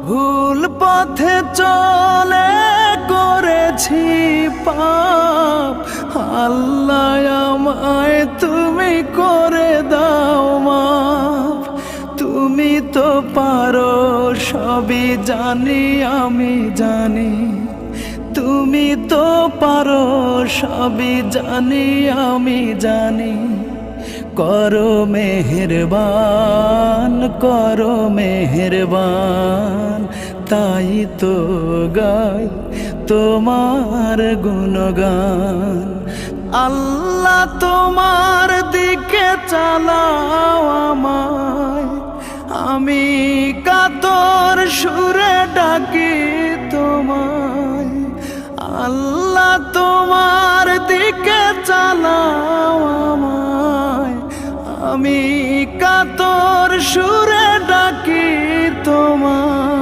ভুল পথে চলে করেছি পাপ, আল্লাহ আমায় তুমি করে দাও মাফ। তুমি তো পারো সবই জানি আমি জানি, তুমি তো পারো সবই জানি আমি জানি। করো মেহেরবান, করো মেহেরবান, তাই তো গাই তোমার গুণগান। আল্লাহ তোমার দিকে চালাও আমায়, আমি কাতর সুরে ডাকি তোমায়। আল্লাহ তোমার দিকে চালাও আমায়, আমি কাতর সুরে ডাকি তোমায়।